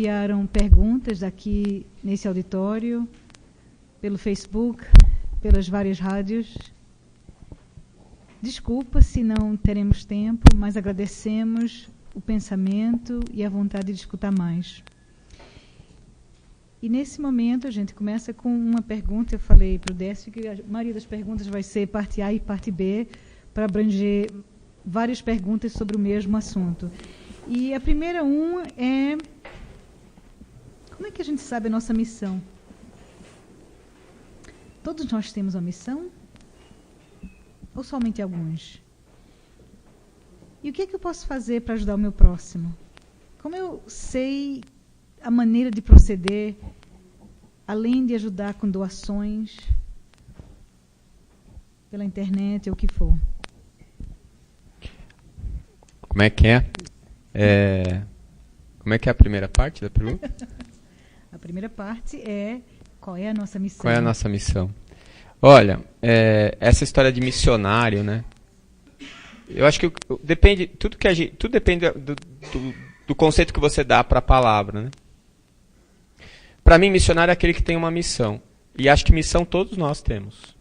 enviaram perguntas aqui nesse auditório, pelo Facebook, pelas várias rádios. Desculpa se não teremos tempo, mas agradecemos o pensamento e a vontade de escutar mais. E nesse momento a gente começa com uma pergunta. Eu falei para o Décio que a maioria das perguntas vai ser parte A e parte B, para abranger várias perguntas sobre o mesmo assunto. E a primeira é: como é que a gente sabe a nossa missão? Todos nós temos uma missão? Ou somente alguns? E o que é que eu posso fazer para ajudar o meu próximo? Como eu sei a maneira de proceder, além de ajudar com doações, pela internet ou o que for? Como é que é? Como é que é a primeira parte da pergunta? A primeira parte é: qual é a nossa missão? Qual é a nossa missão? Olha, essa história de missionário, né? Eu acho que depende, tudo depende do conceito que você dá para a palavra, né? Para mim, missionário é aquele que tem uma missão. E acho que missão todos nós temos.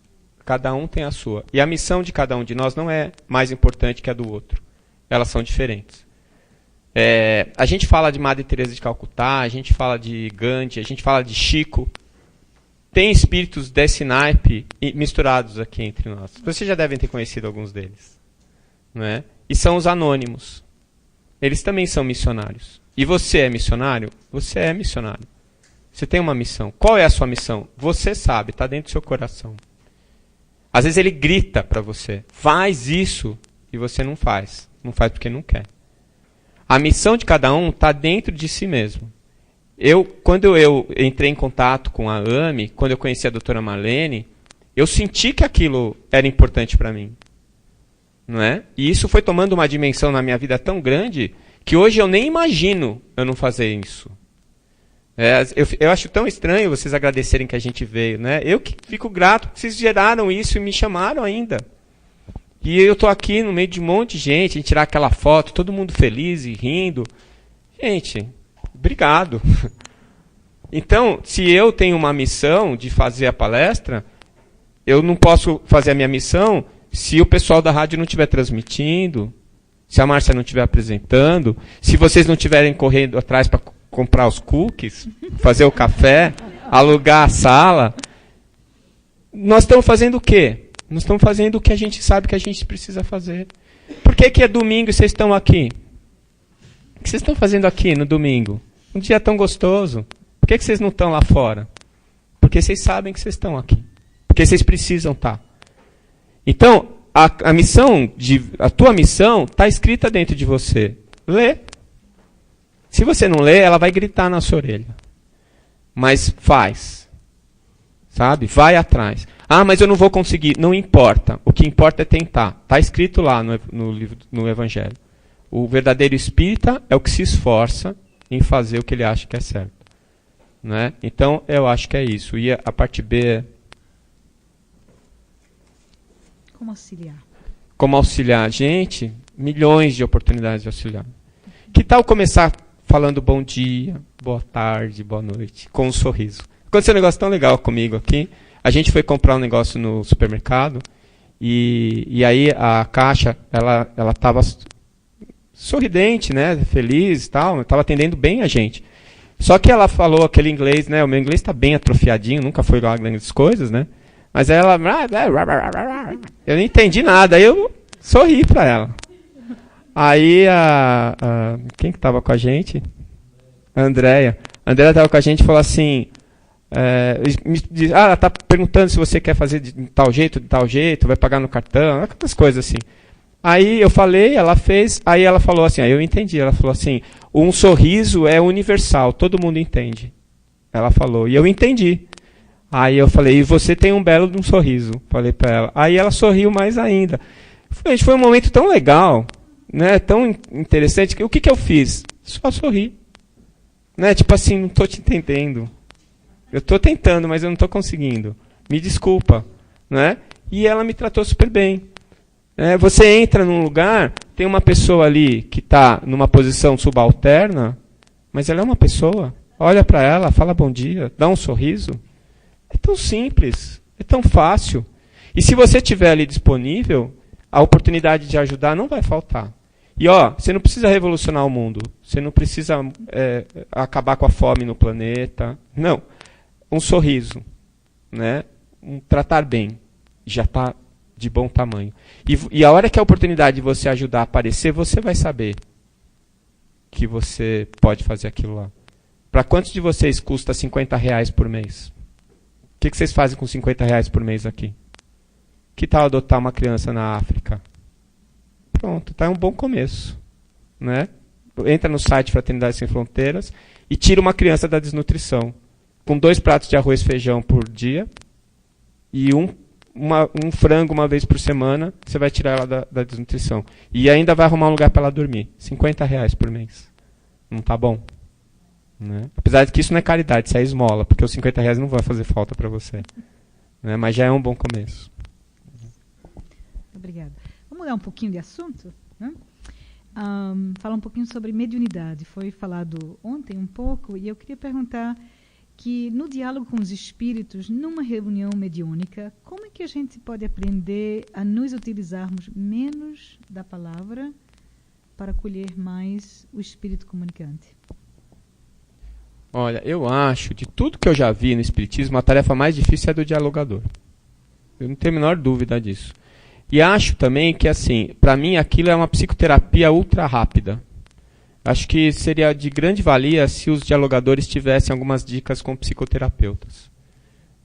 Cada um tem a sua. E a missão de cada um de nós não é mais importante que a do outro. Elas são diferentes. A gente fala de Madre Teresa de Calcutá, a gente fala de Gandhi, a gente fala de Chico. Tem espíritos desse naipe misturados aqui entre nós. Vocês já devem ter conhecido alguns deles. Não é? E são os anônimos. Eles também são missionários. E você é missionário? Você é missionário. Você tem uma missão. Qual é a sua missão? Você sabe, está dentro do seu coração. Às vezes ele grita para você: faz isso, e você não faz. Não faz porque não quer. A missão de cada um está dentro de si mesmo. Quando eu entrei em contato com a AME, quando eu conheci a doutora Marlene, eu senti que aquilo era importante para mim. Não é? E isso foi tomando uma dimensão na minha vida tão grande que hoje eu nem imagino eu não fazer isso. Eu acho tão estranho vocês agradecerem que a gente veio. Né? Eu que fico grato que vocês geraram isso e me chamaram ainda. E eu estou aqui no meio de um monte de gente, a gente tirar aquela foto, todo mundo feliz e rindo. Gente, obrigado. Então, se eu tenho uma missão de fazer a palestra, eu não posso fazer a minha missão se o pessoal da rádio não estiver transmitindo, se a Márcia não estiver apresentando, se vocês não estiverem correndo atrás para comprar os cookies, fazer o café, alugar a sala. Nós estamos fazendo o quê? Nós estamos fazendo o que a gente sabe que a gente precisa fazer. Por que é domingo e vocês estão aqui? O que vocês estão fazendo aqui no domingo? Um dia tão gostoso. Por que vocês não estão lá fora? Porque vocês sabem que vocês estão aqui. Porque vocês precisam estar. Então, a tua missão está escrita dentro de você. Lê. Se você não lê, ela vai gritar na sua orelha. Mas faz. Sabe? Vai atrás. Ah, mas eu não vou conseguir. Não importa. O que importa é tentar. Está escrito lá no livro, no Evangelho. O verdadeiro espírita é o que se esforça em fazer o que ele acha que é certo. Né? Então, eu acho que é isso. E a parte B é... Como auxiliar? Como auxiliar. Gente, milhões de oportunidades de auxiliar. Que tal começar falando bom dia, boa tarde, boa noite, com um sorriso? Aconteceu um negócio tão legal comigo aqui. A gente foi comprar um negócio no supermercado e aí a caixa, ela estava sorridente, né, feliz e tal, estava atendendo bem a gente. Só que ela falou aquele inglês, né, o meu inglês está bem atrofiadinho, nunca foi lá grandes coisas, né, mas ela... Eu não entendi nada, aí eu sorri para ela. Aí quem que estava com a gente? A Andréia. A Andréia estava com a gente e falou assim... ela está perguntando se você quer fazer de tal jeito, vai pagar no cartão, aquelas coisas assim. Aí eu falei, ela fez, aí ela falou assim, aí eu entendi, ela falou assim, um sorriso é universal, todo mundo entende. Ela falou, e eu entendi. Aí eu falei, e você tem um belo de um sorriso, falei para ela. Aí ela sorriu mais ainda. Foi um momento tão legal, né, tão interessante, que o que eu fiz? Só sorri. Né, tipo assim, não estou te entendendo. Eu estou tentando, mas eu não estou conseguindo. Me desculpa. Né? E ela me tratou super bem. Você entra num lugar, tem uma pessoa ali que está numa posição subalterna, Mas ela é uma pessoa. Olha para ela, fala bom dia, dá um sorriso. É tão simples, é tão fácil. E se você estiver ali disponível, a oportunidade de ajudar não vai faltar. E você não precisa revolucionar o mundo. Você não precisa acabar com a fome no planeta. Não. Um sorriso, né? Um tratar bem. Já está de bom tamanho. E a hora que a oportunidade de você ajudar aparecer, você vai saber que você pode fazer aquilo lá. Para quantos de vocês custa R$50 por mês? O que vocês fazem com R$50 por mês aqui? Que tal adotar uma criança na África? Pronto, tá um bom começo, né? Entra no site Fraternidade Sem Fronteiras e tira uma criança da desnutrição. Com 2 pratos de arroz e feijão por dia e um frango uma vez por semana, você vai tirar ela da desnutrição. E ainda vai arrumar um lugar para ela dormir. R$50 por mês. Não tá bom? Né? Apesar de que isso não é caridade, isso é esmola, porque os R$50 não vão fazer falta para você. Né? Mas já é um bom começo. Obrigada. Vamos mudar um pouquinho de assunto, né? Falar um pouquinho sobre mediunidade. Foi falado ontem um pouco, e eu queria perguntar que no diálogo com os espíritos, numa reunião mediúnica, como é que a gente pode aprender a nos utilizarmos menos da palavra para acolher mais o espírito comunicante? Olha, eu acho, de tudo que eu já vi no espiritismo, a tarefa mais difícil é do dialogador. Eu não tenho a menor dúvida disso. E acho também que, assim, para mim aquilo é uma psicoterapia ultra rápida. Acho que seria de grande valia se os dialogadores tivessem algumas dicas com psicoterapeutas.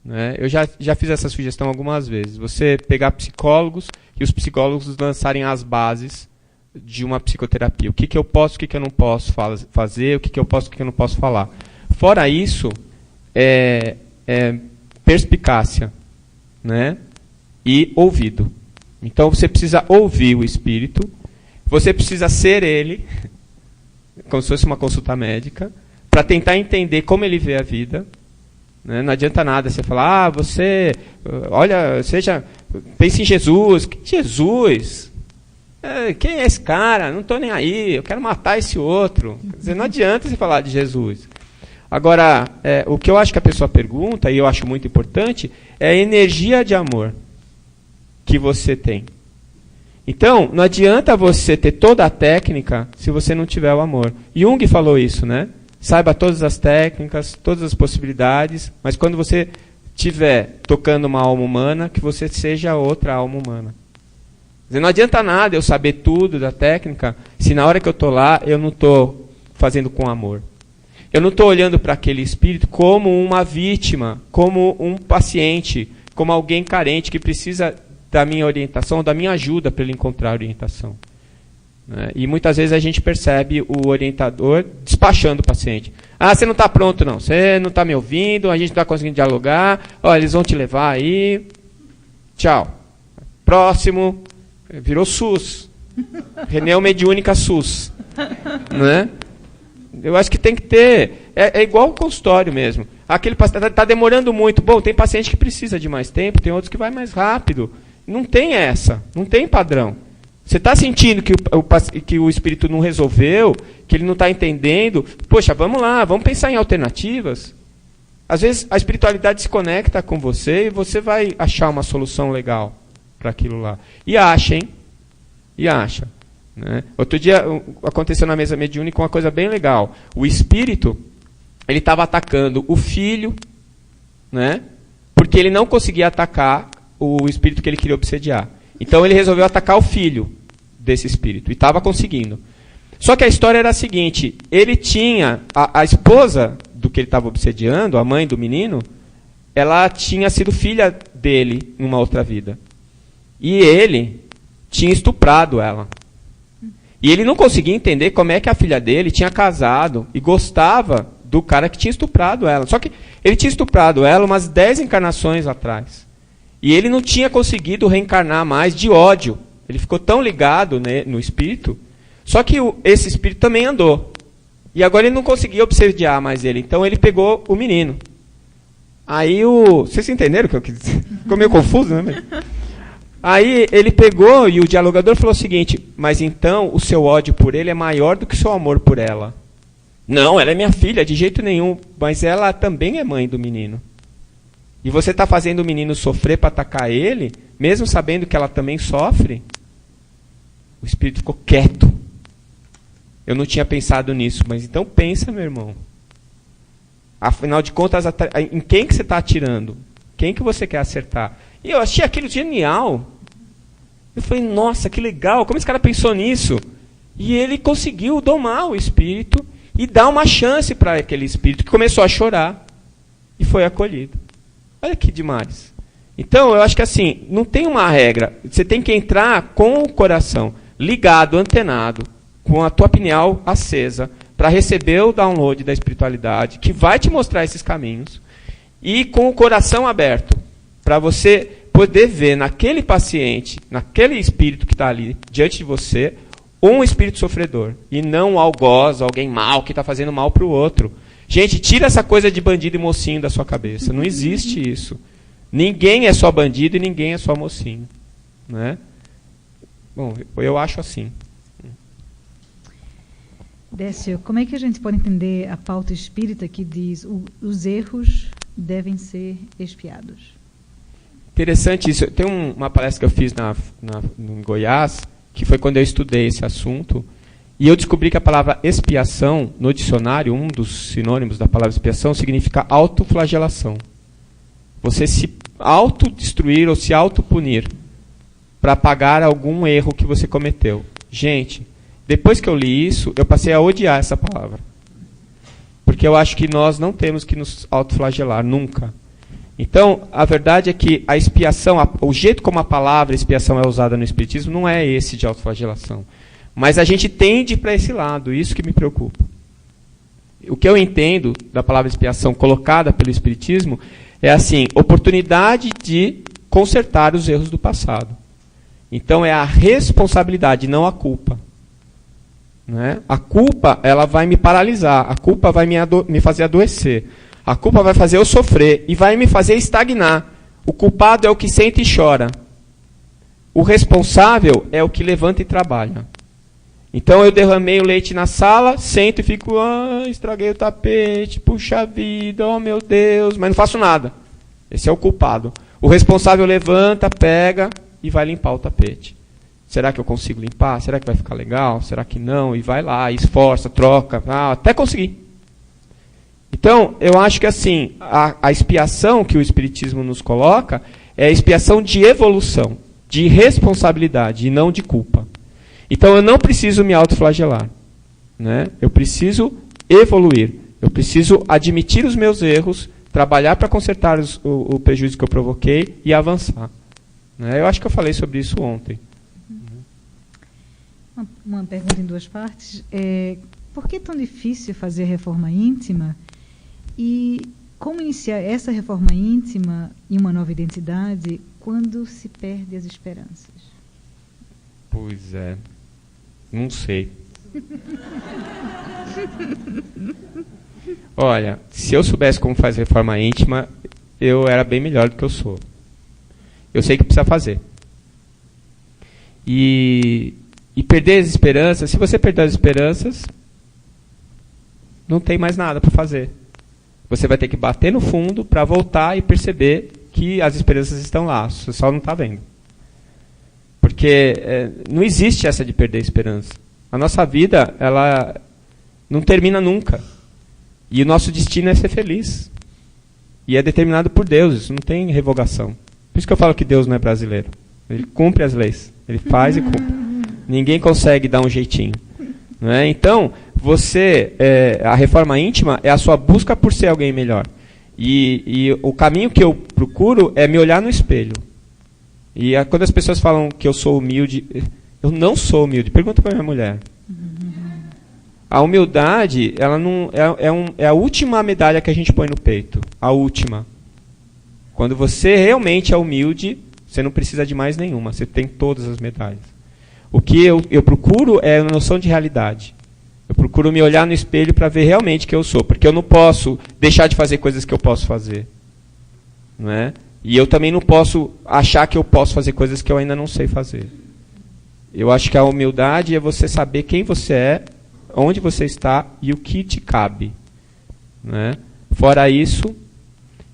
Né? Eu já fiz essa sugestão algumas vezes. Você pegar psicólogos e os psicólogos lançarem as bases de uma psicoterapia. O que eu posso, o que eu não posso fazer, o que eu posso, o que eu não posso falar. Fora isso, perspicácia, né? E ouvido. Então você precisa ouvir o espírito, você precisa ser ele, como se fosse uma consulta médica, para tentar entender como ele vê a vida. Né? Não adianta nada você falar, pense em Jesus. Que Jesus? Quem é esse cara? Não estou nem aí, eu quero matar esse outro. Quer dizer, não adianta você falar de Jesus. Agora, o que eu acho que a pessoa pergunta, e eu acho muito importante, é a energia de amor que você tem. Então, não adianta você ter toda a técnica se você não tiver o amor. Jung falou isso, né? Saiba todas as técnicas, todas as possibilidades, mas quando você estiver tocando uma alma humana, que você seja outra alma humana. Quer dizer, não adianta nada eu saber tudo da técnica, se na hora que eu estou lá, eu não estou fazendo com amor. Eu não estou olhando para aquele espírito como uma vítima, como um paciente, como alguém carente que precisa da minha orientação, da minha ajuda para ele encontrar a orientação. Né? E muitas vezes a gente percebe o orientador despachando o paciente. Você não está pronto não, você não está me ouvindo, a gente não está conseguindo dialogar, eles vão te levar aí, tchau. Próximo, virou SUS. Reunião mediúnica SUS. Né? Eu acho que tem que ter, é igual o consultório mesmo. Aquele paciente está demorando muito. Bom, tem paciente que precisa de mais tempo, tem outros que vai mais rápido. Não tem não tem padrão. Você está sentindo que o espírito não resolveu, que ele não está entendendo, poxa, vamos lá, vamos pensar em alternativas. Às vezes a espiritualidade se conecta com você e você vai achar uma solução legal para aquilo lá. E acha, hein? E acha. Né? Outro dia aconteceu na mesa mediúnica uma coisa bem legal. O espírito, ele estava atacando o filho, né? Porque ele não conseguia atacar o espírito que ele queria obsediar. Então ele resolveu atacar o filho desse espírito. E estava conseguindo. Só que a história era a seguinte. Ele tinha... A esposa do que ele estava obsediando, a mãe do menino, ela tinha sido filha dele em uma outra vida. E ele tinha estuprado ela. E ele não conseguia entender como é que a filha dele tinha casado e gostava do cara que tinha estuprado ela. Só que ele tinha estuprado ela umas 10 encarnações atrás. E ele não tinha conseguido reencarnar mais de ódio. Ele ficou tão ligado, né, no espírito. Só que esse espírito também andou. E agora ele não conseguia obsediar mais ele. Então ele pegou o menino. Aí vocês entenderam o que eu quis dizer? Ficou meio confuso, né? Aí ele pegou e o dialogador falou o seguinte: mas então o seu ódio por ele é maior do que o seu amor por ela. Não, ela é minha filha, de jeito nenhum. Mas ela também é mãe do menino. E você está fazendo o menino sofrer para atacar ele, mesmo sabendo que ela também sofre? O espírito ficou quieto. Eu não tinha pensado nisso, mas então pensa, meu irmão. Afinal de contas, em quem que você está atirando? Quem que você quer acertar? E eu achei aquilo genial. Eu falei, nossa, que legal, como esse cara pensou nisso? E ele conseguiu domar o espírito e dar uma chance para aquele espírito que começou a chorar e foi acolhido. Olha que demais. Então, eu acho que assim, não tem uma regra. Você tem que entrar com o coração ligado, antenado, com a tua pineal acesa, para receber o download da espiritualidade, que vai te mostrar esses caminhos, e com o coração aberto, para você poder ver naquele paciente, naquele espírito que está ali diante de você, um espírito sofredor, e não um algoz, alguém mau, que está fazendo mal para o outro. Gente, tira essa coisa de bandido e mocinho da sua cabeça. Não existe isso. Ninguém é só bandido e ninguém é só mocinho. Né? Bom, eu acho assim. Décio, como é que a gente pode entender a pauta espírita que diz os erros devem ser expiados? Interessante isso. Tem uma palestra que eu fiz em Goiás, que foi quando eu estudei esse assunto, e eu descobri que a palavra expiação, no dicionário, um dos sinônimos da palavra expiação, significa autoflagelação. Você se autodestruir ou se autopunir para pagar algum erro que você cometeu. Gente, depois que eu li isso, eu passei a odiar essa palavra. Porque eu acho que nós não temos que nos autoflagelar, nunca. Então, a verdade é que a expiação, o jeito como a palavra expiação é usada no Espiritismo, não é esse de autoflagelação. Mas a gente tende para esse lado, isso que me preocupa. O que eu entendo da palavra expiação colocada pelo Espiritismo é assim, oportunidade de consertar os erros do passado. Então é a responsabilidade, não a culpa. Né? A culpa, ela vai me paralisar, a culpa vai me fazer adoecer, a culpa vai fazer eu sofrer e vai me fazer estagnar. O culpado é o que sente e chora. O responsável é o que levanta e trabalha. Então eu derramei o leite na sala, sento e fico, estraguei o tapete, puxa vida, oh meu Deus, mas não faço nada. Esse é o culpado. O responsável levanta, pega e vai limpar o tapete. Será que eu consigo limpar? Será que vai ficar legal? Será que não? E vai lá, esforça, troca, até conseguir. Então, eu acho que assim, a expiação que o Espiritismo nos coloca é a expiação de evolução, de responsabilidade e não de culpa. Então, eu não preciso me autoflagelar. Né? Eu preciso evoluir. Eu preciso admitir os meus erros, trabalhar para consertar o prejuízo que eu provoquei e avançar. Né? Eu acho que eu falei sobre isso ontem. Uma pergunta em duas partes. Por que é tão difícil fazer reforma íntima? E como iniciar essa reforma íntima em uma nova identidade quando se perde as esperanças? Pois é. Não sei. Olha, se eu soubesse como fazer reforma íntima, eu era bem melhor do que eu sou. Eu sei que precisa fazer. E perder as esperanças, se você perder as esperanças, não tem mais nada para fazer. Você vai ter que bater no fundo para voltar e perceber que as esperanças estão lá, você só não está vendo. Porque não existe essa de perder a esperança. A nossa vida, ela não termina nunca. E o nosso destino é ser feliz. E é determinado por Deus, isso não tem revogação. Por isso que eu falo que Deus não é brasileiro. Ele cumpre as leis. Ele faz e cumpre. Ninguém consegue dar um jeitinho. Não é? Então, a reforma íntima é a sua busca por ser alguém melhor. E o caminho que eu procuro é me olhar no espelho. E quando as pessoas falam que eu sou humilde, eu não sou humilde. Pergunta para minha mulher. A humildade, ela não é a última medalha que a gente põe no peito. A última. Quando você realmente é humilde, você não precisa de mais nenhuma. Você tem todas as medalhas. O que eu procuro é a noção de realidade. Eu procuro me olhar no espelho para ver realmente quem eu sou. Porque eu não posso deixar de fazer coisas que eu posso fazer. Não é? E eu também não posso achar que eu posso fazer coisas que eu ainda não sei fazer. Eu acho que a humildade é você saber quem você é, onde você está e o que te cabe. Né? Fora isso,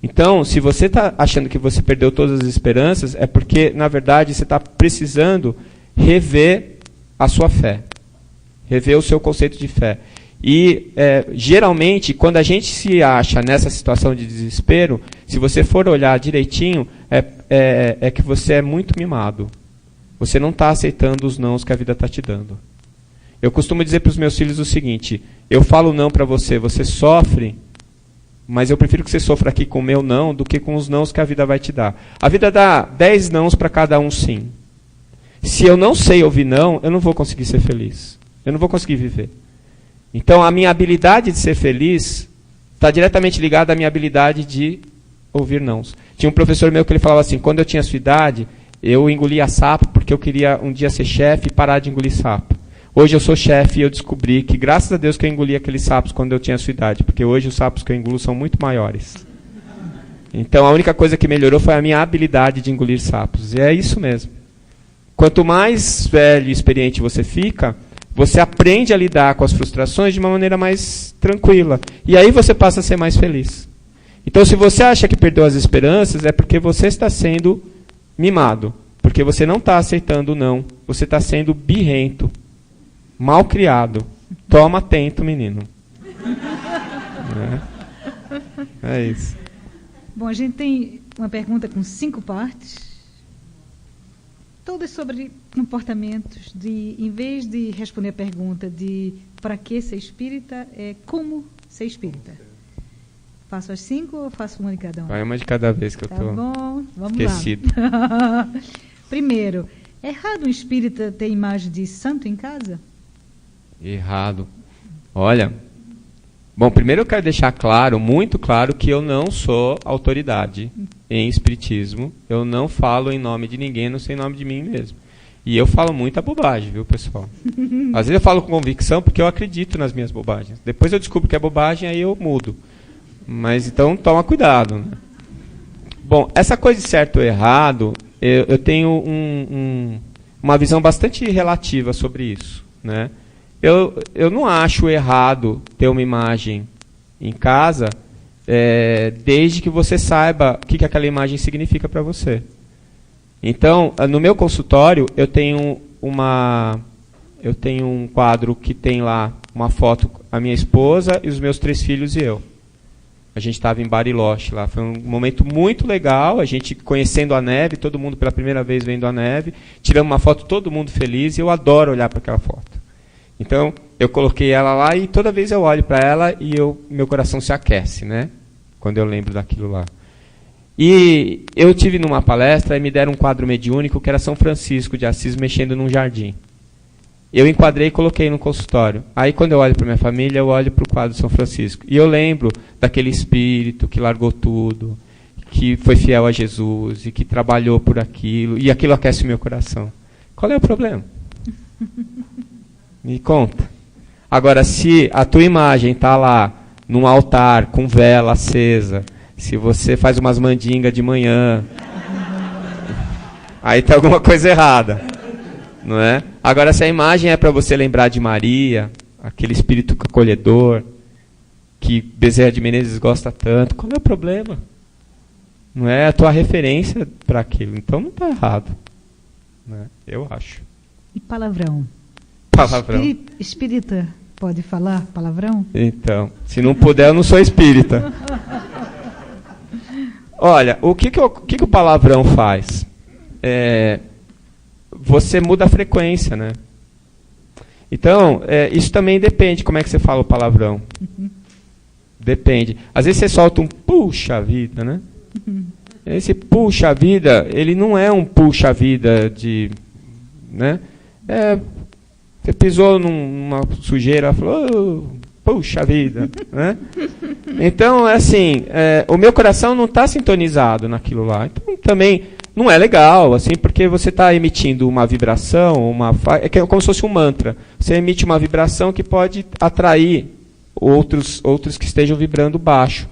então, se você está achando que você perdeu todas as esperanças, é porque, na verdade, você está precisando rever a sua fé. Rever o seu conceito de fé. E, geralmente, quando a gente se acha nessa situação de desespero, se você for olhar direitinho, é que você é muito mimado. Você não está aceitando os nãos que a vida está te dando. Eu costumo dizer para os meus filhos o seguinte: eu falo não para você, você sofre, mas eu prefiro que você sofra aqui com o meu não do que com os nãos que a vida vai te dar. A vida dá 10 nãos para cada um sim. Se eu não sei ouvir não, eu não vou conseguir ser feliz. Eu não vou conseguir viver. Então, a minha habilidade de ser feliz está diretamente ligada à minha habilidade de ouvir nãos. Tinha um professor meu que ele falava assim: quando eu tinha sua idade, eu engolia sapo porque eu queria um dia ser chefe e parar de engolir sapo. Hoje eu sou chefe e eu descobri que, graças a Deus, que eu engoli aqueles sapos quando eu tinha sua idade, porque hoje os sapos que eu engulo são muito maiores. Então, a única coisa que melhorou foi a minha habilidade de engolir sapos. E é isso mesmo. Quanto mais velho e experiente você fica, você aprende a lidar com as frustrações de uma maneira mais tranquila. E aí você passa a ser mais feliz. Então, se você acha que perdeu as esperanças, é porque você está sendo mimado. Porque você não está aceitando o não. Você está sendo birrento. Mal criado. Toma atento, menino. É isso. Bom, a gente tem uma pergunta com 5 partes. Todas sobre comportamentos. Em vez de responder a pergunta de para que ser espírita, é como ser espírita. Faço as 5 ou faço uma de cada um? Vai uma de cada vez que eu estou esquecido. Lá. Primeiro, é errado um espírita ter imagem de santo em casa? Errado. Olha, bom, primeiro eu quero deixar claro, muito claro, que eu não sou autoridade em espiritismo. Eu não falo em nome de ninguém, não sei em nome de mim mesmo. E eu falo muita bobagem, viu, pessoal? Às vezes eu falo com convicção porque eu acredito nas minhas bobagens. Depois eu descubro que é bobagem, aí eu mudo. Mas então toma cuidado, né? Bom, essa coisa de certo ou errado, eu tenho uma visão bastante relativa sobre isso, né? Eu não acho errado ter uma imagem em casa, desde que você saiba o que aquela imagem significa para você. Então, no meu consultório, eu tenho um quadro que tem lá uma foto, a minha esposa e os meus 3 filhos e eu. A gente estava em Bariloche lá, foi um momento muito legal, a gente conhecendo a neve, todo mundo pela primeira vez vendo a neve, tiramos uma foto, todo mundo feliz, e eu adoro olhar para aquela foto. Então, eu coloquei ela lá e toda vez eu olho para ela e meu coração se aquece, né? Quando eu lembro daquilo lá. E eu tive numa palestra e me deram um quadro mediúnico que era São Francisco de Assis mexendo num jardim. Eu enquadrei e coloquei no consultório. Aí, quando eu olho para minha família, eu olho para o quadro de São Francisco. E eu lembro daquele espírito que largou tudo, que foi fiel a Jesus e que trabalhou por aquilo. E aquilo aquece o meu coração. Qual é o problema? Me conta. Agora, se a tua imagem está lá, num altar, com vela acesa, se você faz umas mandingas de manhã, aí tem alguma coisa errada. Não é? Agora, se a imagem é para você lembrar de Maria, aquele espírito acolhedor, que Bezerra de Menezes gosta tanto, qual é o problema? Não é a tua referência para aquilo. Então não está errado. Né? Eu acho. E palavrão? Palavrão. Espírita pode falar palavrão? Então, se não puder, eu não sou espírita. Olha, o que o palavrão faz? Você muda a frequência, né? Então, isso também depende como é que você fala o palavrão. Uhum. Depende. Às vezes você solta um puxa vida, né? Uhum. Esse puxa vida, ele não é um puxa vida de... né? Você pisou numa sujeira, falou, puxa vida, né? Então, assim, o meu coração não está sintonizado naquilo lá. Então, também não é legal, assim, porque você está emitindo uma vibração, é como se fosse um mantra. Você emite uma vibração que pode atrair outros que estejam vibrando baixo.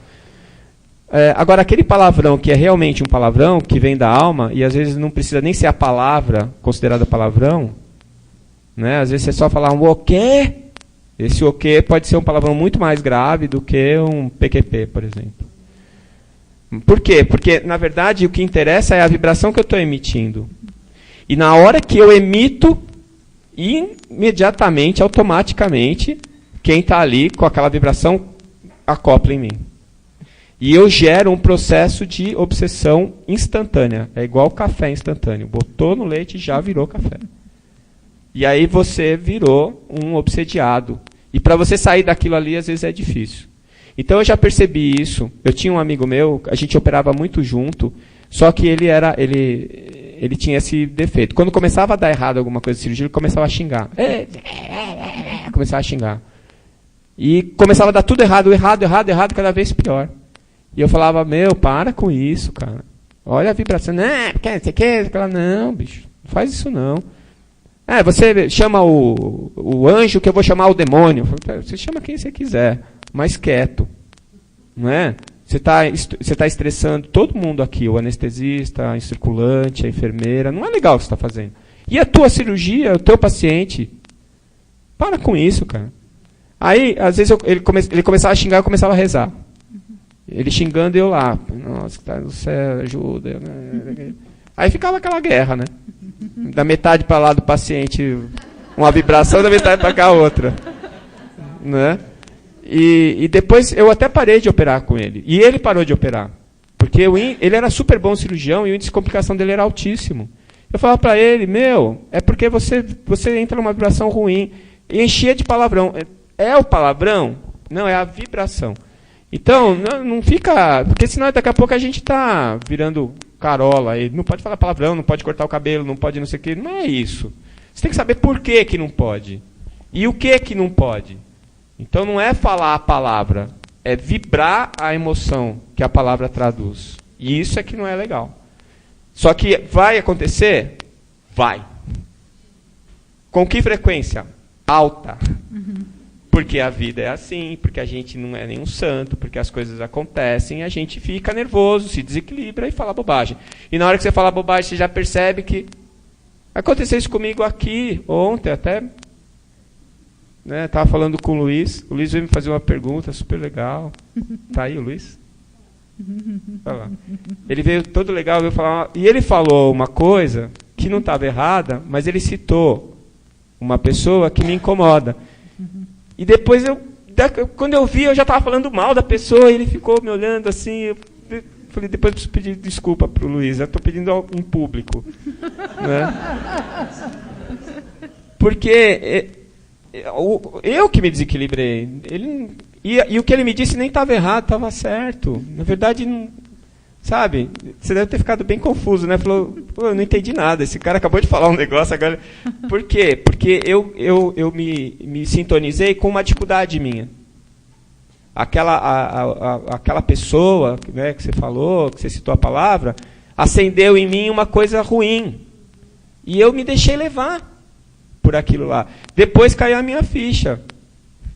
Agora, aquele palavrão que é realmente um palavrão, que vem da alma, e às vezes não precisa nem ser a palavra considerada palavrão, né? Às vezes você só falar um o quê? Esse ok pode ser um palavrão muito mais grave do que um PQP, por exemplo. Por quê? Porque, na verdade, o que interessa é a vibração que eu estou emitindo. E na hora que eu emito, imediatamente, automaticamente, quem está ali com aquela vibração acopla em mim. E eu gero um processo de obsessão instantânea. É igual café instantâneo. Botou no leite e já virou café. E aí você virou um obsediado. E para você sair daquilo ali, às vezes é difícil. Então eu já percebi isso. Eu tinha um amigo meu, a gente operava muito junto, só que ele tinha esse defeito. Quando começava a dar errado alguma coisa de cirurgia, ele começava a xingar. Começava a xingar. E começava a dar tudo errado, cada vez pior. E eu falava, meu, para com isso, cara. Olha a vibração. Não, bicho, não faz isso não. Você chama o anjo que eu vou chamar o demônio. Você chama quem você quiser, mas quieto. Não é? Você tá estressando todo mundo aqui, o anestesista, a circulante, a enfermeira. Não é legal o que você está fazendo. E a tua cirurgia, o teu paciente? Para com isso, cara. Aí, às vezes, ele começava a xingar, eu começava a rezar. Ele xingando e eu lá. Nossa, que tá no céu, ajuda. Aí ficava aquela guerra, né? Da metade para lá do paciente, uma vibração, da metade para cá outra. Né? E depois eu até parei de operar com ele. E ele parou de operar. Porque ele era super bom cirurgião e o índice de complicação dele era altíssimo. Eu falava para ele, é porque você entra numa vibração ruim. E enchia de palavrão. É o palavrão? Não, é a vibração. Então, não fica... Porque senão daqui a pouco a gente está virando carola. E não pode falar palavrão, não pode cortar o cabelo, não pode não sei o quê. Não é isso. Você tem que saber por que não pode. E o que não pode. Então não é falar a palavra, é vibrar a emoção que a palavra traduz. E isso é que não é legal. Só que vai acontecer? Vai. Com que frequência? Alta. Porque a vida é assim, porque a gente não é nenhum santo, porque as coisas acontecem, a gente fica nervoso, se desequilibra e fala bobagem. E na hora que você fala bobagem, você já percebe que aconteceu isso comigo aqui, ontem até... Estava falando com o Luiz veio me fazer uma pergunta super legal. Tá aí o Luiz? Tá lá. Ele veio todo legal, veio falar, e ele falou uma coisa que não estava errada, mas ele citou uma pessoa que me incomoda. E depois, quando eu vi, eu já estava falando mal da pessoa, e ele ficou me olhando assim, eu falei, depois eu preciso pedir desculpa para o Luiz, eu estou pedindo em público. Né? Porque... eu que me desequilibrei. E o que ele me disse nem estava errado, estava certo. Na verdade, não, sabe? Você deve ter ficado bem confuso, né? Falou, eu não entendi nada. Esse cara acabou de falar um negócio agora. Por quê? Porque eu me sintonizei com uma dificuldade minha. Aquela pessoa, né, que você falou, que você citou a palavra, acendeu em mim uma coisa ruim. E eu me deixei levar por aquilo lá. Depois caiu a minha ficha.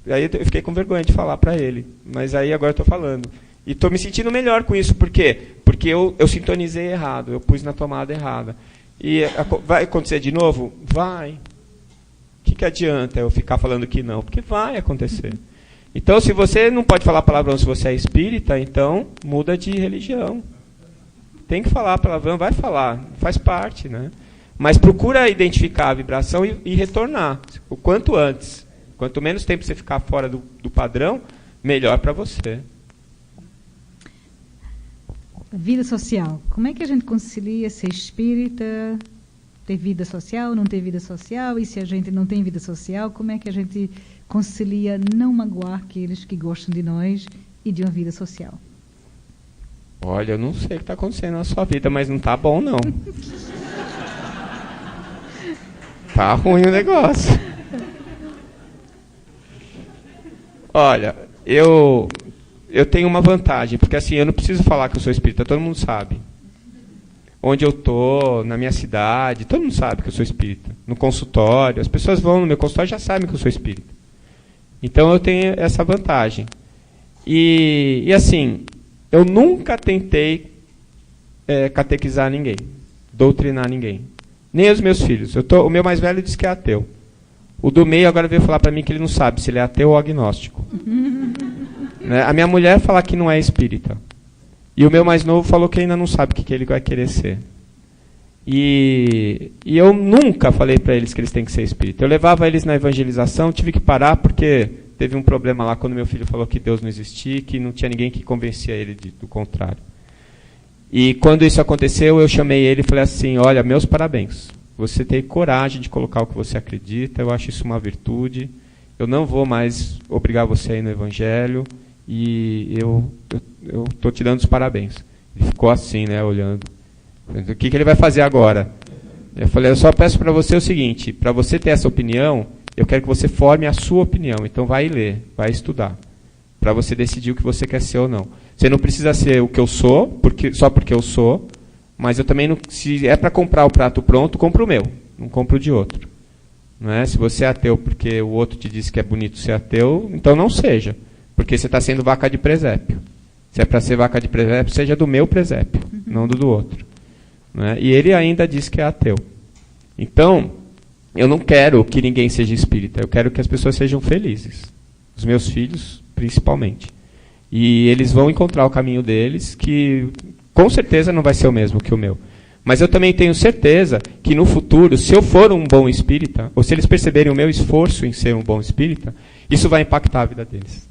Aí eu fiquei com vergonha de falar para ele. Mas aí agora eu estou falando. E estou me sentindo melhor com isso. Por quê? Porque eu sintonizei errado. Eu pus na tomada errada. E vai acontecer de novo? Vai. O que adianta eu ficar falando que não? Porque vai acontecer. Então, se você não pode falar palavrão se você é espírita, então muda de religião. Tem que falar palavrão, vai falar. Faz parte, né? Mas procura identificar a vibração e retornar o quanto antes. Quanto menos tempo você ficar fora do padrão, melhor para você. Vida social. Como é que a gente concilia ser espírita, ter vida social, não ter vida social? E se a gente não tem vida social, como é que a gente concilia não magoar aqueles que gostam de nós e de uma vida social? Olha, eu não sei o que está acontecendo na sua vida, mas não está bom, não. Tá ruim o negócio. Olha, eu tenho uma vantagem, porque assim, eu não preciso falar que eu sou espírita, todo mundo sabe. Onde eu estou, na minha cidade, todo mundo sabe que eu sou espírita. No consultório, as pessoas vão no meu consultório e já sabem que eu sou espírita. Então eu tenho essa vantagem. E assim, eu nunca tentei catequizar ninguém, doutrinar ninguém. Nem os meus filhos. O meu mais velho diz que é ateu. O do meio agora veio falar para mim que ele não sabe se ele é ateu ou agnóstico. Né? A minha mulher fala que não é espírita. E o meu mais novo falou que ainda não sabe o que ele vai querer ser. E eu nunca falei para eles que eles têm que ser espírita. Eu levava eles na evangelização, tive que parar porque teve um problema lá quando meu filho falou que Deus não existia, que não tinha ninguém que convencia ele do contrário. E quando isso aconteceu, eu chamei ele e falei assim, olha, meus parabéns. Você tem coragem de colocar o que você acredita, eu acho isso uma virtude. Eu não vou mais obrigar você a ir no evangelho e eu estou te dando os parabéns. Ele ficou assim, né, olhando. O que ele vai fazer agora? Eu falei, eu só peço para você o seguinte, para você ter essa opinião, eu quero que você forme a sua opinião. Então vai ler, vai estudar, para você decidir o que você quer ser ou não. Você não precisa ser o que eu sou, só porque eu sou, mas eu também não, se é para comprar o prato pronto, compro o meu, não compro o de outro. Não é? Se você é ateu porque o outro te disse que é bonito ser ateu, então não seja, porque você está sendo vaca de presépio. Se é para ser vaca de presépio, seja do meu presépio, não do outro. Não é? E ele ainda diz que é ateu. Então, eu não quero que ninguém seja espírita, eu quero que as pessoas sejam felizes. Os meus filhos, principalmente. E eles vão encontrar o caminho deles, que com certeza não vai ser o mesmo que o meu. Mas eu também tenho certeza que no futuro, se eu for um bom espírita, ou se eles perceberem o meu esforço em ser um bom espírita, isso vai impactar a vida deles.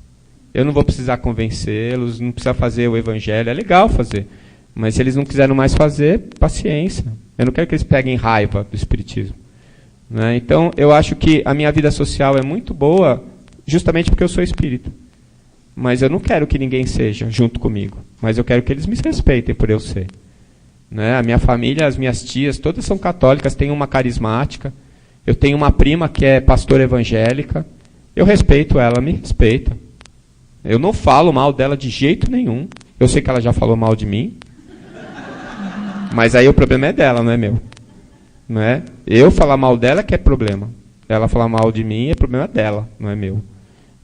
Eu não vou precisar convencê-los, não precisa fazer o evangelho, é legal fazer. Mas se eles não quiserem mais fazer, paciência. Eu não quero que eles peguem raiva do espiritismo. Né? Então, eu acho que a minha vida social é muito boa, justamente porque eu sou espírita. Mas eu não quero que ninguém seja junto comigo. Mas eu quero que eles me respeitem por eu ser. Né? A minha família, as minhas tias, todas são católicas, tem uma carismática. Eu tenho uma prima que é pastora evangélica. Eu respeito ela, me respeita. Eu não falo mal dela de jeito nenhum. Eu sei que ela já falou mal de mim. Mas aí o problema é dela, não é meu. Não é? Eu falar mal dela que é problema. Ela falar mal de mim é problema dela, não é meu.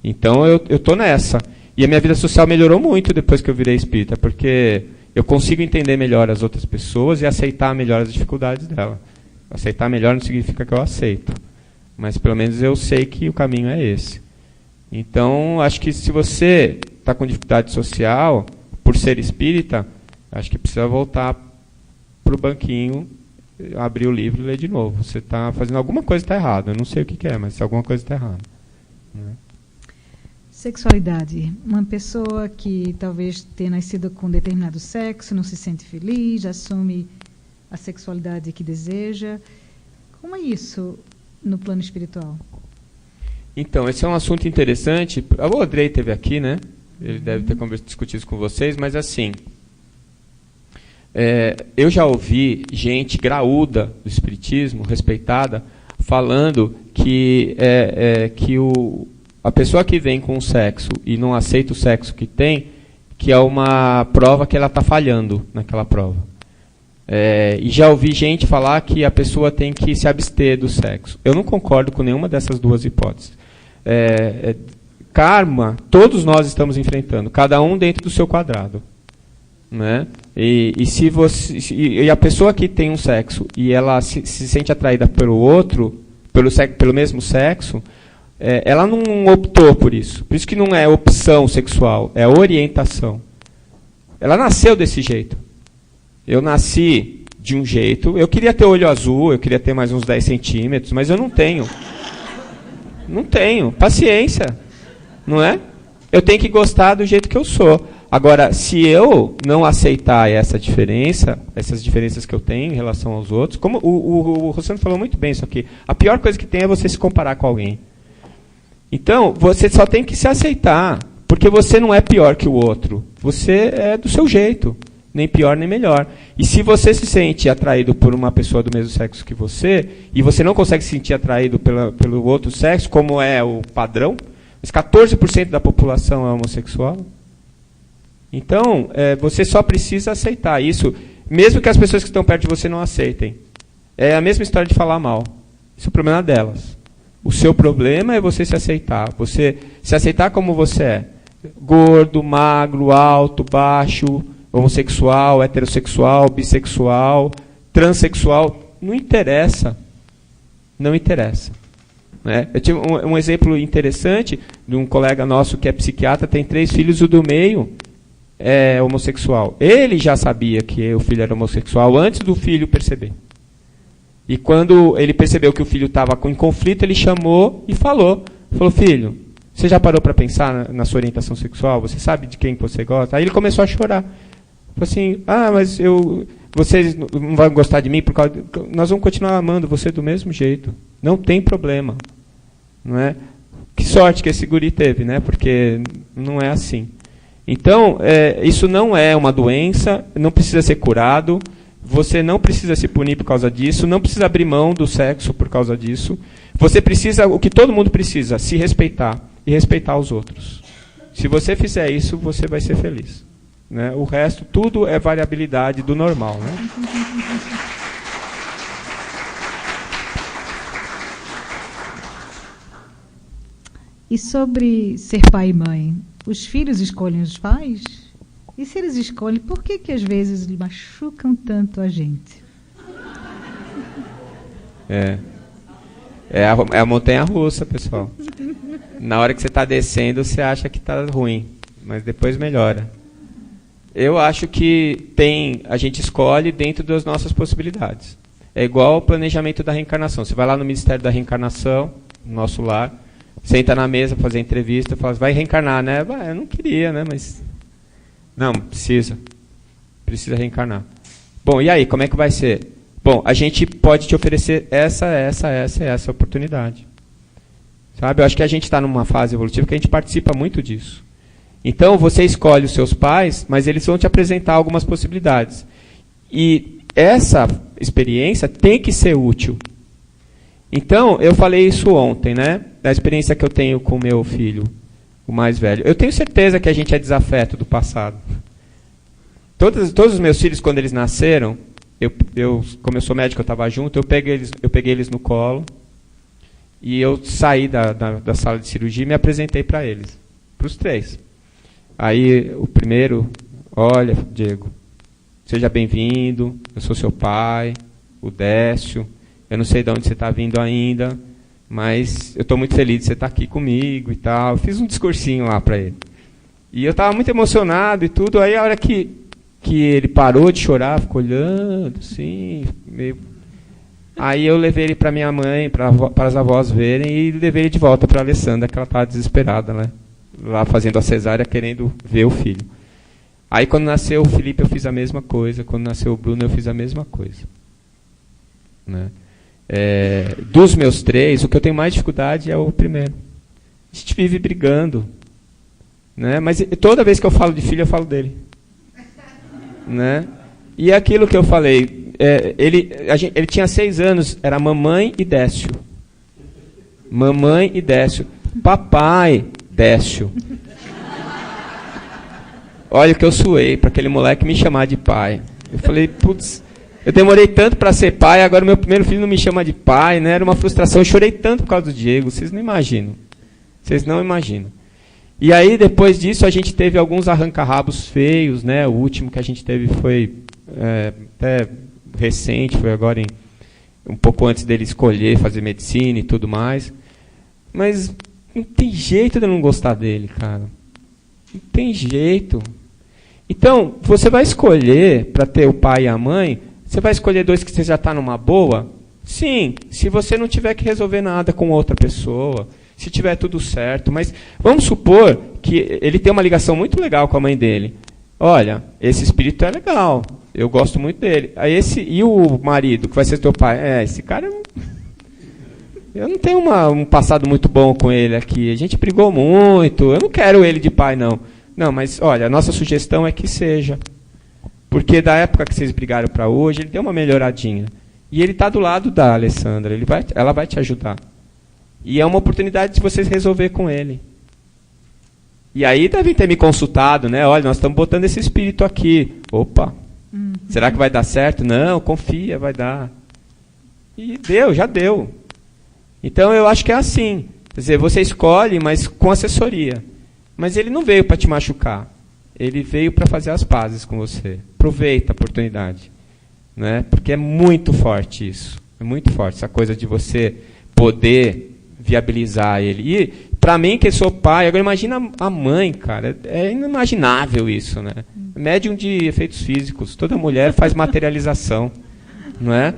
Então eu estou nessa. E a minha vida social melhorou muito depois que eu virei espírita, porque eu consigo entender melhor as outras pessoas e aceitar melhor as dificuldades dela. Aceitar melhor não significa que eu aceito. Mas pelo menos eu sei que o caminho é esse. Então, acho que se você está com dificuldade social, por ser espírita, acho que precisa voltar para o banquinho, abrir o livro e ler de novo. Você está fazendo alguma coisa que está errada. Eu não sei o que é, mas alguma coisa está errada. Né? Sexualidade. Uma pessoa que talvez tenha nascido com determinado sexo, não se sente feliz, assume a sexualidade que deseja. Como é isso no plano espiritual? Então, esse é um assunto interessante. O Andrei esteve aqui, né? Ele deve ter discutido isso com vocês, mas assim, eu já ouvi gente graúda do espiritismo, respeitada, falando que, a pessoa que vem com o sexo e não aceita o sexo que tem, que é uma prova que ela está falhando naquela prova. E já ouvi gente falar que a pessoa tem que se abster do sexo. Eu não concordo com nenhuma dessas duas hipóteses. Karma, todos nós estamos enfrentando, cada um dentro do seu quadrado. Né? E a pessoa que tem um sexo e ela se sente atraída pelo outro, pelo mesmo sexo, ela não optou por isso. Por isso que não é opção sexual, é orientação. Ela nasceu desse jeito. Eu nasci de um jeito, eu queria ter olho azul, eu queria ter mais uns 10 centímetros, mas eu não tenho. Não tenho. Paciência. Não é? Eu tenho que gostar do jeito que eu sou. Agora, se eu não aceitar essas diferenças que eu tenho em relação aos outros, como o Rossano falou muito bem isso aqui, a pior coisa que tem é você se comparar com alguém. Então, você só tem que se aceitar, porque você não é pior que o outro. Você é do seu jeito, nem pior nem melhor. E se você se sente atraído por uma pessoa do mesmo sexo que você, e você não consegue se sentir atraído pelo outro sexo, como é o padrão, mas 14% da população é homossexual. Então, você só precisa aceitar isso, mesmo que as pessoas que estão perto de você não aceitem. É a mesma história de falar mal. Isso é o problema delas. O seu problema é você se aceitar. Você se aceitar como você é. Gordo, magro, alto, baixo, homossexual, heterossexual, bissexual, transexual. Não interessa. Não interessa. Né? Eu tive um exemplo interessante de um colega nosso que é psiquiatra, tem 3 filhos, o do meio é homossexual. Ele já sabia que o filho era homossexual antes do filho perceber. E quando ele percebeu que o filho estava em conflito, ele chamou e falou, filho, você já parou para pensar na sua orientação sexual? Você sabe de quem você gosta? Aí ele começou a chorar. Falou assim, mas vocês não vão gostar de mim por causa nós vamos continuar amando você do mesmo jeito. Não tem problema. Não é? Que sorte que esse guri teve, né? Porque não é assim. Então, isso não é uma doença, não precisa ser curado, você não precisa se punir por causa disso, não precisa abrir mão do sexo por causa disso. Você precisa, o que todo mundo precisa, se respeitar e respeitar os outros. Se você fizer isso, você vai ser feliz. Né? O resto, tudo é variabilidade do normal. Né? E sobre ser pai e mãe, os filhos escolhem os pais? E se eles escolhem, por que às vezes machucam tanto a gente? É a montanha-russa, pessoal. Na hora que você está descendo, você acha que está ruim, mas depois melhora. Eu acho que a gente escolhe dentro das nossas possibilidades. É igual ao planejamento da reencarnação. Você vai lá no Ministério da Reencarnação, no nosso lar, senta na mesa para fazer entrevista, fala, vai reencarnar, né? Eu não queria, né? Mas não, precisa reencarnar. Bom, e aí, como é que vai ser? Bom, a gente pode te oferecer essa oportunidade. Sabe? Eu acho que a gente está numa fase evolutiva que a gente participa muito disso. Então, você escolhe os seus pais, mas eles vão te apresentar algumas possibilidades. E essa experiência tem que ser útil. Então, eu falei isso ontem, né? Da experiência que eu tenho com o meu filho, o mais velho. Eu tenho certeza que a gente é desafeto do passado. Todos os meus filhos, quando eles nasceram, como eu sou médico, eu estava junto, eu peguei eles no colo e eu saí da sala de cirurgia e me apresentei para eles, para os 3. Aí o primeiro, olha, Diego, seja bem-vindo, eu sou seu pai, o Décio, eu não sei de onde você está vindo ainda, mas eu estou muito feliz de você estar aqui comigo e tal. Eu fiz um discursinho lá para ele. E eu estava muito emocionado e tudo, aí a hora que ele parou de chorar, ficou olhando, assim, meio... Aí eu levei ele para minha mãe, para as avós verem, e levei ele de volta para a Alessandra, que ela estava desesperada, né? Lá fazendo a cesárea, querendo ver o filho. Aí quando nasceu o Felipe, eu fiz a mesma coisa. Quando nasceu o Bruno, eu fiz a mesma coisa. Né? Dos meus 3, o que eu tenho mais dificuldade é o primeiro. A gente vive brigando. Né? Mas toda vez que eu falo de filho, eu falo dele. Né? E aquilo que eu falei, ele tinha 6 anos, era mamãe e Décio. Mamãe e Décio. Papai, Décio. Olha o que eu suei para aquele moleque me chamar de pai. Eu falei, putz, eu demorei tanto para ser pai, agora meu primeiro filho não me chama de pai, né? Era uma frustração, eu chorei tanto por causa do Diego, vocês não imaginam. Vocês não imaginam. E aí, depois disso, a gente teve alguns arranca-rabos feios, né? O último que a gente teve foi até recente, foi agora um pouco antes dele escolher fazer medicina e tudo mais. Mas não tem jeito de eu não gostar dele, cara. Não tem jeito. Então, você vai escolher, para ter o pai e a mãe, você vai escolher 2 que você já está numa boa? Sim, se você não tiver que resolver nada com outra pessoa, se tiver tudo certo. Mas vamos supor que ele tem uma ligação muito legal com a mãe dele. Olha, esse espírito é legal, eu gosto muito dele. E o marido, que vai ser teu pai? Esse cara... Eu não tenho um passado muito bom com ele aqui. A gente brigou muito. Eu não quero ele de pai, não. Não, mas, olha, a nossa sugestão é que seja. Porque da época que vocês brigaram para hoje, ele deu uma melhoradinha. E ele está do lado da Alessandra. Ela vai te ajudar. E é uma oportunidade de vocês resolver com ele. E aí devem ter me consultado, né? Olha, nós estamos botando esse espírito aqui. Opa, será que vai dar certo? Não, confia, vai dar. E já deu. Então, eu acho que é assim. Quer dizer, você escolhe, mas com assessoria. Mas ele não veio para te machucar. Ele veio para fazer as pazes com você. Aproveita a oportunidade. Né? Porque é muito forte isso. É muito forte essa coisa de você poder viabilizar ele. E, para mim, que sou pai, agora imagina a mãe, cara. É inimaginável isso, né? Médium de efeitos físicos. Toda mulher faz materialização, não é?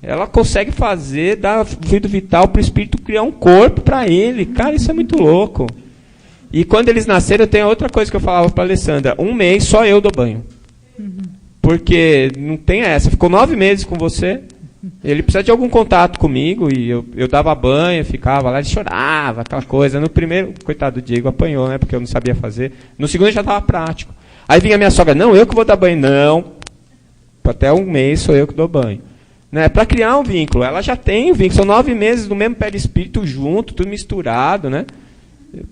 Ela consegue fazer, dar fluido vital para o espírito criar um corpo para ele. Cara, isso é muito louco. E quando eles nasceram, tem outra coisa que eu falava para a Alessandra. 1 mês, só eu dou banho. Porque não tem essa. Ficou 9 meses com você. Ele precisa de algum contato comigo. E eu dava banho, ficava lá, ele chorava, aquela coisa. No primeiro, coitado do Diego, apanhou, né? Porque eu não sabia fazer. No segundo, já estava prático. Aí vinha minha sogra, não, eu que vou dar banho. Não. Até 1 mês sou eu que dou banho. Né? Para criar um vínculo. Ela já tem um vínculo. São 9 meses do mesmo perispírito junto, tudo misturado, né?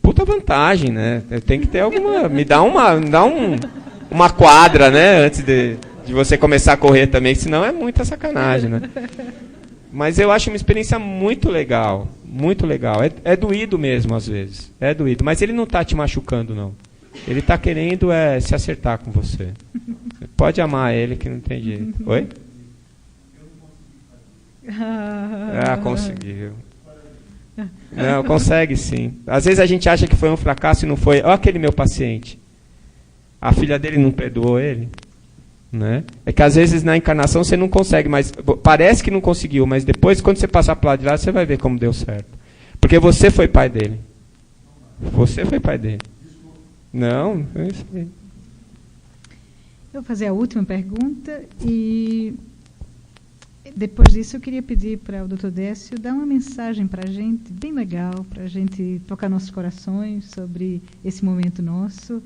Puta vantagem, né? Tem que ter alguma... Me dá uma quadra, né? Antes de você começar a correr também, senão é muita sacanagem, né? Mas eu acho uma experiência muito legal. Muito legal. É doído mesmo, às vezes. É doído. Mas ele não está te machucando, não. Ele está querendo se acertar com você. Pode amar ele, que não tem jeito. Oi? Ah, conseguiu. Não, consegue sim. Às vezes a gente acha que foi um fracasso e não foi. Olha aquele meu paciente. A filha dele não perdoou ele. Né? É que às vezes na encarnação você não consegue, mas parece que não conseguiu, mas depois, quando você passar para lá de lá, você vai ver como deu certo. Porque você foi pai dele. Você foi pai dele. Não, é isso aí. Eu vou fazer a última pergunta e depois disso eu queria pedir para o Dr. Décio dar uma mensagem para a gente, bem legal, para a gente tocar nossos corações sobre esse momento nosso,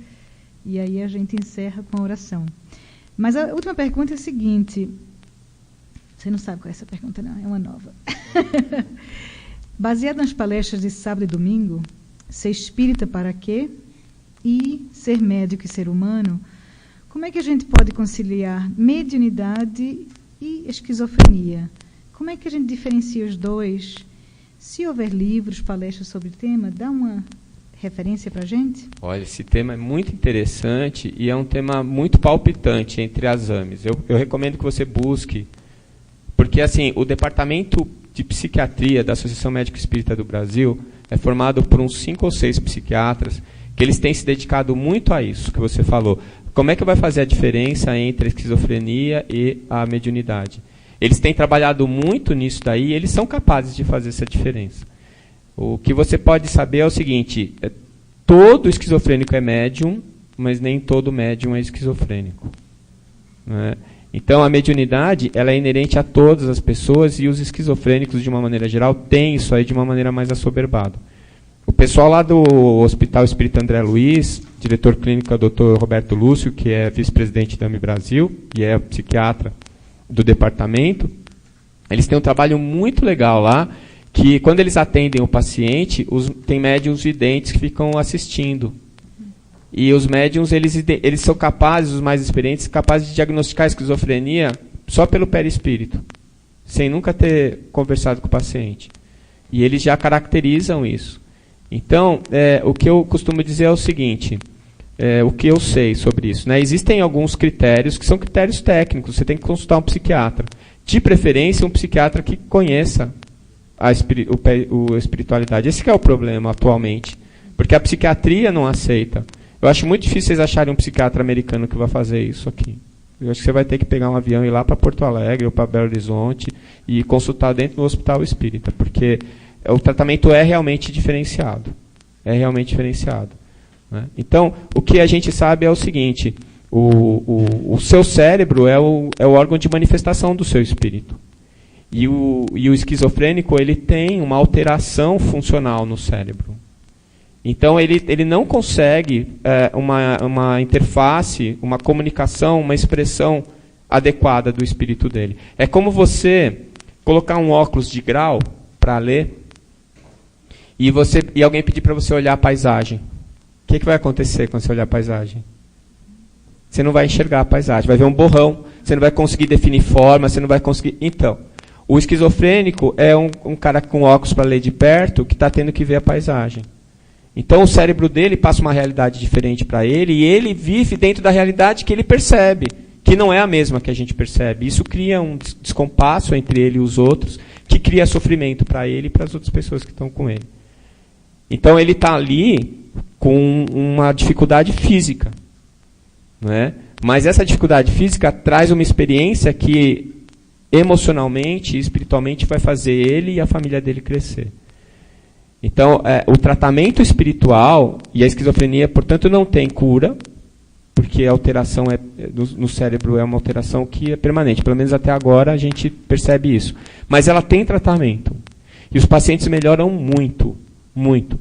e aí a gente encerra com a oração. Mas a última pergunta é a seguinte, você não sabe qual é essa pergunta não, é uma nova. Baseado nas palestras de sábado e domingo, ser espírita para quê? E ser médico e ser humano, como é que a gente pode conciliar mediunidade e esquizofrenia? Como é que a gente diferencia os dois? Se houver livros, palestras sobre o tema, dá uma referência para a gente? Olha, esse tema é muito interessante e é um tema muito palpitante entre as AMEs. Eu recomendo que você busque, porque assim, o Departamento de Psiquiatria da Associação Médico Espírita do Brasil é formado por uns 5 ou 6 psiquiatras que eles têm se dedicado muito a isso que você falou. Como é que vai fazer a diferença entre a esquizofrenia e a mediunidade? Eles têm trabalhado muito nisso daí e eles são capazes de fazer essa diferença. O que você pode saber é o seguinte, todo esquizofrênico é médium, mas nem todo médium é esquizofrênico. Né? Então, a mediunidade ela é inerente a todas as pessoas e os esquizofrênicos, de uma maneira geral, têm isso aí de uma maneira mais assoberbada. O pessoal lá do Hospital Espírita André Luiz, diretor clínico é o Dr. Roberto Lúcio, que é vice-presidente da AME Brasil e é psiquiatra do departamento, eles têm um trabalho muito legal lá, que quando eles atendem o paciente, tem médiuns videntes que ficam assistindo. E os médiuns, eles são capazes, os mais experientes, capazes de diagnosticar a esquizofrenia só pelo perispírito, sem nunca ter conversado com o paciente. E eles já caracterizam isso. Então, o que eu costumo dizer é o seguinte, o que eu sei sobre isso. Né? Existem alguns critérios que são critérios técnicos, você tem que consultar um psiquiatra. De preferência, um psiquiatra que conheça a espiritualidade. Esse que é o problema atualmente, porque a psiquiatria não aceita. Eu acho muito difícil vocês acharem um psiquiatra americano que vai fazer isso aqui. Eu acho que você vai ter que pegar um avião e ir lá para Porto Alegre ou para Belo Horizonte e consultar dentro do hospital espírita, porque o tratamento é realmente diferenciado. É realmente diferenciado. Né? Então, o que a gente sabe é o seguinte, o seu cérebro é o órgão de manifestação do seu espírito. E o esquizofrênico ele tem uma alteração funcional no cérebro. Então, ele não consegue uma interface, uma comunicação, uma expressão adequada do espírito dele. É como você colocar um óculos de grau para ler e alguém pedir para você olhar a paisagem. O que vai acontecer quando você olhar a paisagem? Você não vai enxergar a paisagem, vai ver um borrão, você não vai conseguir definir forma, você não vai conseguir... Então, o esquizofrênico é um cara com óculos para ler de perto que está tendo que ver a paisagem. Então, o cérebro dele passa uma realidade diferente para ele e ele vive dentro da realidade que ele percebe, que não é a mesma que a gente percebe. Isso cria um descompasso entre ele e os outros, que cria sofrimento para ele e para as outras pessoas que estão com ele. Então ele está ali com uma dificuldade física, né? Mas essa dificuldade física traz uma experiência que emocionalmente e espiritualmente vai fazer ele e a família dele crescer. Então, o tratamento espiritual e a esquizofrenia, portanto, não tem cura, porque a alteração no cérebro é uma alteração que é permanente. Pelo menos até agora a gente percebe isso. Mas ela tem tratamento. E os pacientes melhoram muito, muito.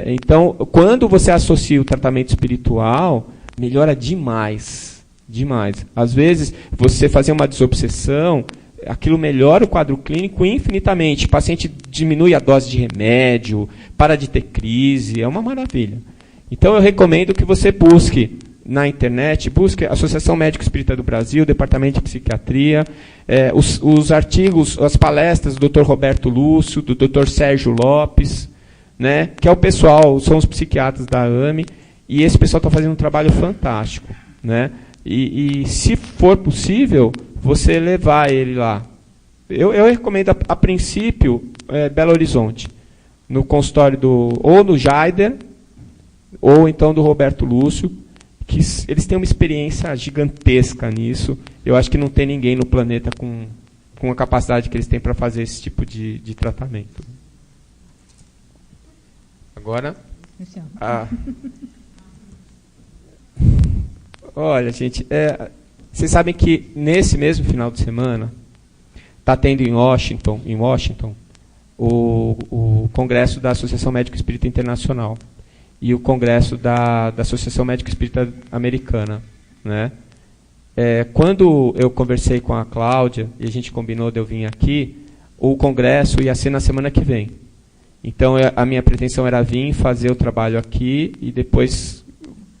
Então, quando você associa o tratamento espiritual, melhora demais. Demais. Às vezes, você fazer uma desobsessão, aquilo melhora o quadro clínico infinitamente. O paciente diminui a dose de remédio, para de ter crise, é uma maravilha. Então, eu recomendo que você busque na internet, busque a Associação Médico Espírita do Brasil, Departamento de Psiquiatria, os artigos, as palestras do Dr. Roberto Lúcio, do Dr. Sérgio Lopes, né, que é o pessoal, são os psiquiatras da AME, e esse pessoal está fazendo um trabalho fantástico, né? E se for possível, você levar ele lá. Eu recomendo, a princípio, Belo Horizonte, no consultório ou no Jaider, ou então do Roberto Lúcio, que eles têm uma experiência gigantesca nisso. Eu acho que não tem ninguém no planeta com a capacidade que eles têm para fazer esse tipo de tratamento. Agora... Olha, gente, vocês sabem que nesse mesmo final de semana está tendo em Washington, o Congresso da Associação Médico Espírita Internacional e o Congresso da Associação Médico Espírita Americana, né? Quando eu conversei com a Cláudia e a gente combinou de eu vir aqui, o Congresso ia ser na semana que vem. Então, a minha pretensão era vir fazer o trabalho aqui e depois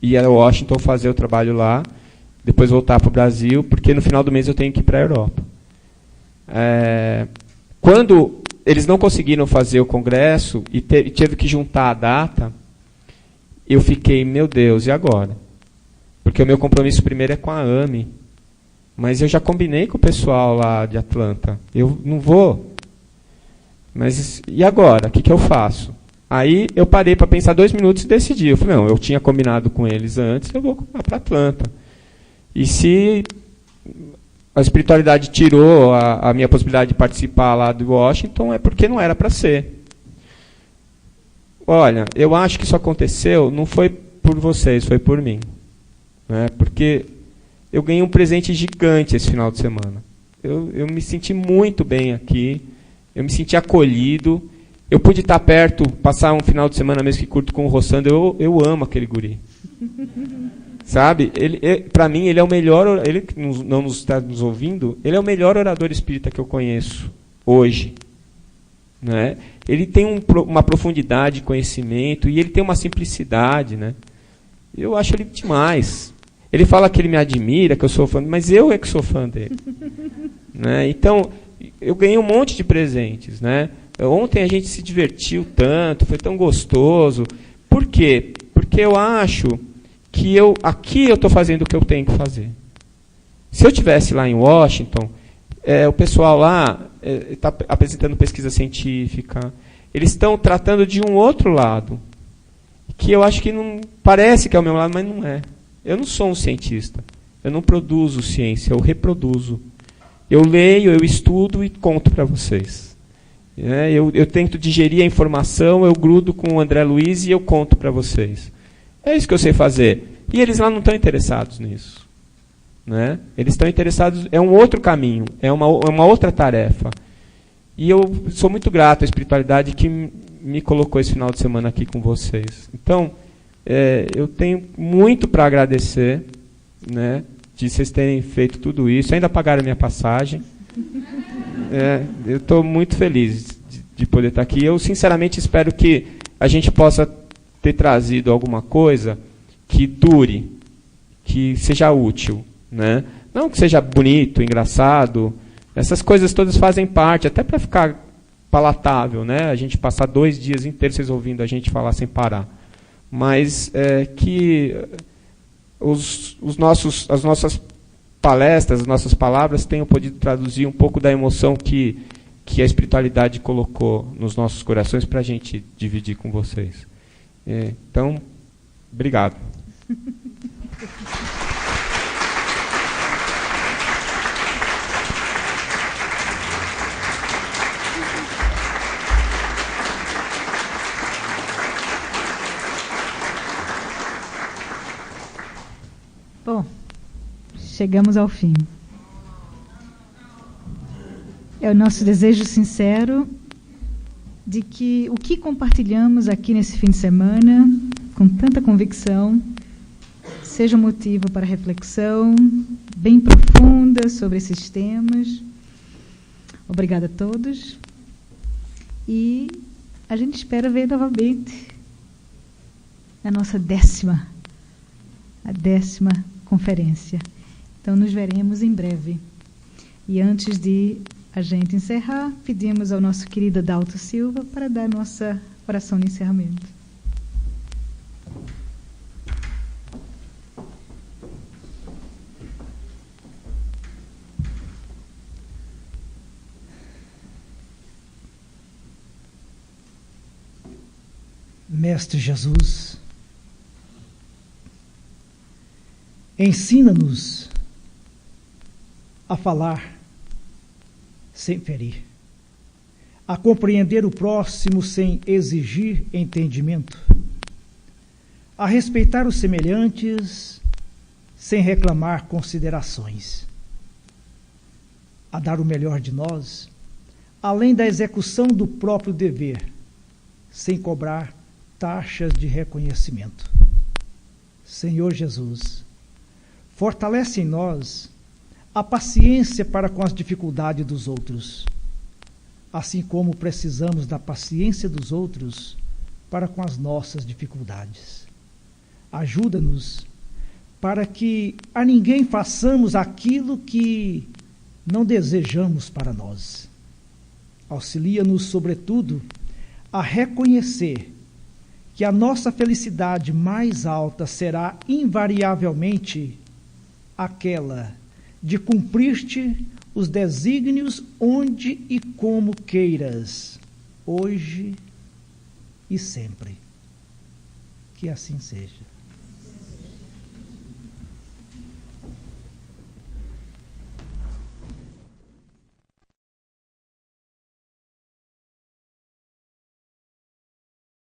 ir a Washington fazer o trabalho lá, depois voltar para o Brasil, porque no final do mês eu tenho que ir para a Europa. Quando eles não conseguiram fazer o congresso e teve que juntar a data, eu fiquei, meu Deus, e agora? Porque o meu compromisso primeiro é com a AME, mas eu já combinei com o pessoal lá de Atlanta, eu não vou. Mas e agora? O que eu faço? Aí eu parei para pensar 2 minutos e decidi. Eu falei, não, eu tinha combinado com eles antes, eu vou para Atlanta. E se a espiritualidade tirou a minha possibilidade de participar lá do Washington, é porque não era para ser. Olha, eu acho que isso aconteceu, não foi por vocês, foi por mim. Né? Porque eu ganhei um presente gigante esse final de semana. Eu me senti muito bem aqui, eu me senti acolhido. Eu pude estar perto, passar um final de semana mesmo que curto com o Rossando. Eu amo aquele guri. Sabe? Para mim, ele é o melhor... Ele que não nos está nos ouvindo, ele é o melhor orador espírita que eu conheço hoje. Né? Ele tem uma profundidade de conhecimento e ele tem uma simplicidade. Né? Eu acho ele demais. Ele fala que ele me admira, que eu sou fã, mas eu é que sou fã dele. Né? Então, eu ganhei um monte de presentes, né? Ontem a gente se divertiu tanto, foi tão gostoso. Por quê? Porque eu acho que aqui eu estou fazendo o que eu tenho que fazer. Se eu estivesse lá em Washington, o pessoal lá está apresentando pesquisa científica, eles estão tratando de um outro lado, que eu acho que não parece que é o meu lado, mas não é. Eu não sou um cientista, eu não produzo ciência, eu reproduzo. Eu leio, eu estudo e conto para vocês. Eu tento digerir a informação, eu grudo com o André Luiz e eu conto para vocês. É isso que eu sei fazer. E eles lá não estão interessados nisso. Né? Eles estão interessados, é um outro caminho, é uma outra tarefa. E eu sou muito grato à espiritualidade que me colocou esse final de semana aqui com vocês. Então, eu tenho muito para agradecer, né, de vocês terem feito tudo isso, ainda pagaram a minha passagem. Eu estou muito feliz de poder estar aqui. Eu, sinceramente, espero que a gente possa ter trazido alguma coisa que dure, que seja útil. Né? Não que seja bonito, engraçado. Essas coisas todas fazem parte, até para ficar palatável. Né? A gente passar 2 dias inteiros vocês ouvindo a gente falar sem parar. Mas que as nossas palestras, as nossas palavras tenham podido traduzir um pouco da emoção que a espiritualidade colocou nos nossos corações para a gente dividir com vocês. Então, obrigado. Bom, chegamos ao fim. É o nosso desejo sincero de que o que compartilhamos aqui nesse fim de semana, com tanta convicção, seja um motivo para reflexão bem profunda sobre esses temas. Obrigada a todos. E a gente espera ver novamente a nossa 10ª conferência. Então, nos veremos em breve. E antes de a gente encerrar, pedimos ao nosso querido Adalto Silva para dar nossa oração de encerramento. Mestre Jesus, ensina-nos a falar sem ferir, a compreender o próximo sem exigir entendimento, a respeitar os semelhantes sem reclamar considerações, a dar o melhor de nós, além da execução do próprio dever, sem cobrar taxas de reconhecimento. Senhor Jesus, fortalece em nós a paciência para com as dificuldades dos outros, assim como precisamos da paciência dos outros para com as nossas dificuldades. Ajuda-nos para que a ninguém façamos aquilo que não desejamos para nós. Auxilia-nos, sobretudo, a reconhecer que a nossa felicidade mais alta será invariavelmente aquela de cumprir-te os desígnios onde e como queiras, hoje e sempre. Que assim seja.